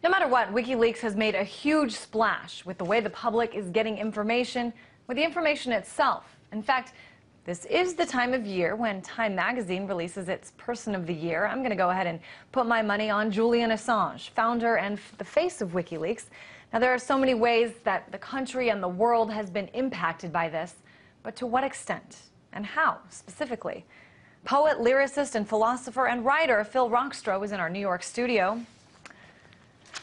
No matter what, WikiLeaks has made a huge splash with the way the public is getting information, with the information itself. In fact, this is the time of year when Time magazine releases its Person of the Year. I'm going to go ahead and put my money on Julian Assange, founder and the face of WikiLeaks. Now, there are so many ways that the country and the world has been impacted by this, but to what extent and how specifically? Poet, lyricist, and philosopher and writer Phil Rockstroh is in our New York studio.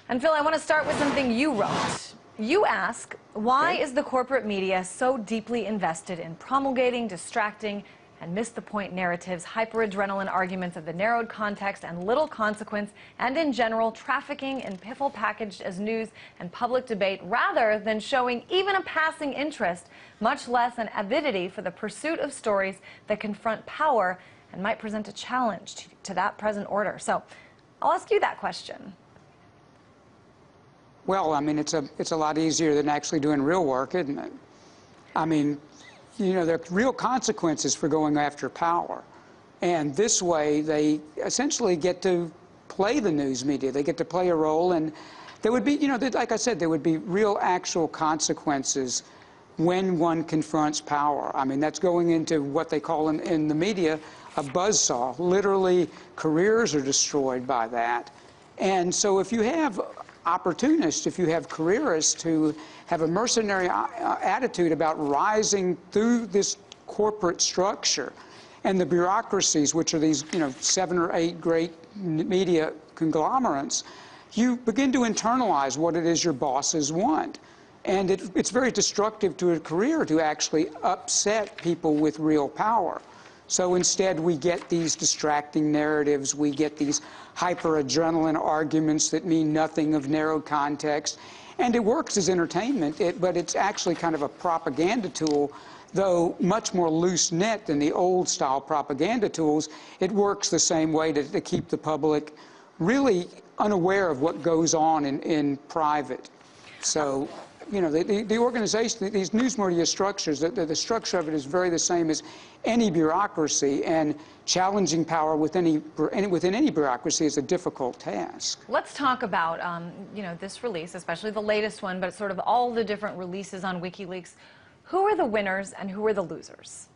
And Phil, I want to start with something you wrote. You ask, why is the corporate media so deeply invested in promulgating, distracting, and miss-the-point narratives, hyper-adrenalin arguments of the narrowed context and little consequence, and in general, trafficking in piffle packaged as news and public debate, rather than showing even a passing interest, much less an avidity for the pursuit of stories that confront power and might present a challenge to that present order? So I'll ask you that question. Well, I mean, it's a lot easier than actually doing real work, isn't it? I mean, you know, there are real consequences for going after power. And this way, they essentially get to play the news media. They get to play a role, and there would be, you know, like I said, there would be real actual consequences when one confronts power. I mean, that's going into what they call in the media a buzzsaw. Literally, careers are destroyed by that. And so if you have opportunists, if you have careerists who have a mercenary attitude about rising through this corporate structure and the bureaucracies, which are these, you know, 7 or 8 great media conglomerates, you begin to internalize what it is your bosses want. And it's very destructive to a career to actually upset people with real power. So instead, we get these distracting narratives, we get these hyper-adrenaline arguments that mean nothing of narrow context. And it works as entertainment, but it's actually kind of a propaganda tool, though much more loose-knit than the old-style propaganda tools. It works the same way to keep the public really unaware of what goes on in private. So, you know, the organization, these news media structures, the structure of it is very the same as any bureaucracy, and challenging power within any bureaucracy is a difficult task. Let's talk about, you know, this release, especially the latest one, but sort of all the different releases on WikiLeaks. Who are the winners and who are the losers?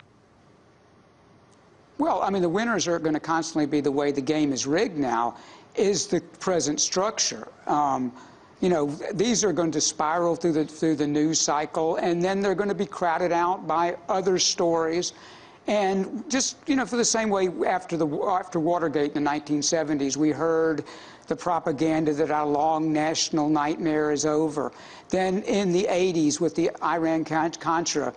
Well, I mean, the winners are going to constantly be the way the game is rigged now, is the present structure. You know, these are going to spiral through the news cycle, and then they're going to be crowded out by other stories. And just, you know, for the same way after Watergate in the 1970s, we heard the propaganda that our long national nightmare is over. Then in the 80s with the Iran-Contra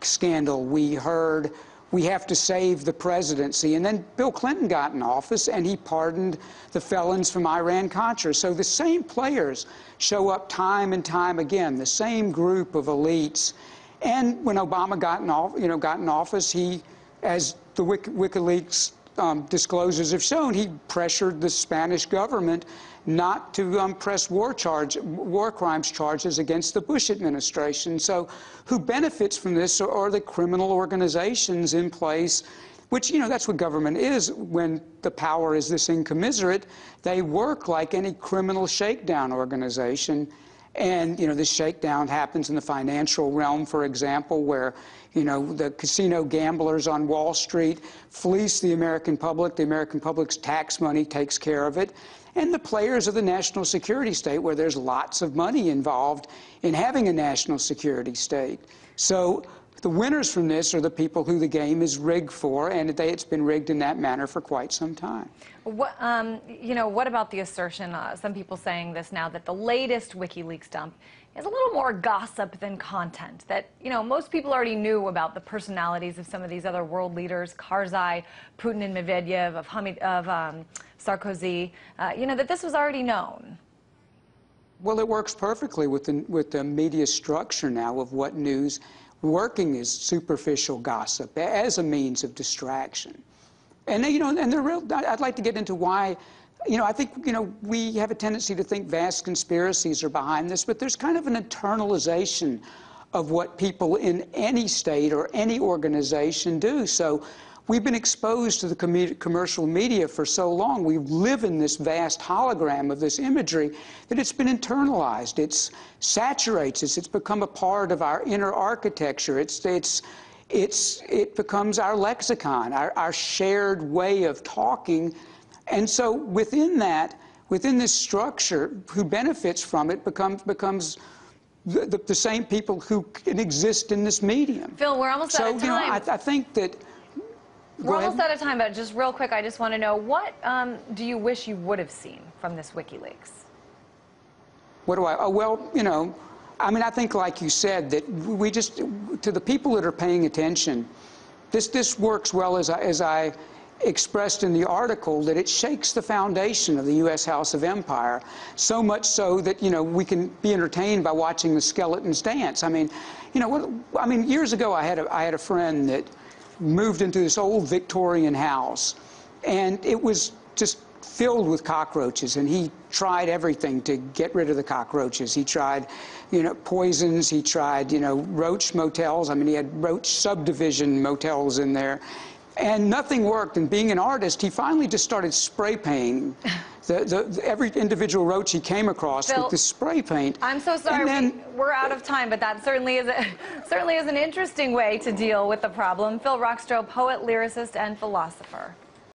scandal, we heard we have to save the presidency. And then Bill Clinton got in office, and he pardoned the felons from Iran-Contra. So the same players show up time and time again, the same group of elites. And when Obama got in office, he, as the WikiLeaks disclosures have shown, he pressured the Spanish government not to press war crimes charges against the Bush administration. So who benefits from this are the criminal organizations in place, which, you know, that's what government is when the power is this incommensurate. They work like any criminal shakedown organization. And, you know, this shakedown happens in the financial realm, for example, where, you know, the casino gamblers on Wall Street fleece the American public. The American public's tax money takes care of it. And the players of the national security state, where there's lots of money involved in having a national security state. So the winners from this are the people who the game is rigged for, and it's been rigged in that manner for quite some time. What, you know, what about the assertion, some people saying this now, that the latest WikiLeaks dump is a little more gossip than content, that, you know, most people already knew about the personalities of some of these other world leaders, Karzai, Putin and Medvedev, of Sarkozy, you know, that this was already known? Well, it works perfectly with the media structure now of what news working is superficial gossip as a means of distraction. And, you know, and they're real. I'd like to get into why, you know, I think, you know, we have a tendency to think vast conspiracies are behind this, but there's kind of an internalization of what people in any state or any organization do. So we've been exposed to the commercial media for so long. We live in this vast hologram of this imagery that it's been internalized. It saturates us. It's become a part of our inner architecture. It becomes our lexicon, our shared way of talking. And so within that, within this structure, who benefits from it becomes the same people who can exist in this medium. Phil, we're almost out of time. So, I think that... We're almost out of time, but just real quick, I just want to know, what do you wish you would have seen from this WikiLeaks? What do I... Oh, well, you know, I mean, I think, like you said, that we just... To the people that are paying attention, this works well, as I expressed in the article, that it shakes the foundation of the U.S. House of Empire, so much so that, you know, we can be entertained by watching the skeletons dance. I mean, you know, years ago I had a friend that moved into this old Victorian house, and it was just filled with cockroaches, and he tried everything to get rid of the cockroaches. He tried, you know, poisons. He tried, you know, roach motels. I mean, he had roach subdivision motels in there. And nothing worked. And being an artist, he finally just started spray painting every individual roach he came across, Phil, with this spray paint. I'm so sorry, we're out of time, but that certainly is an interesting way to deal with the problem. Phil Rockstroh, poet, lyricist, and philosopher.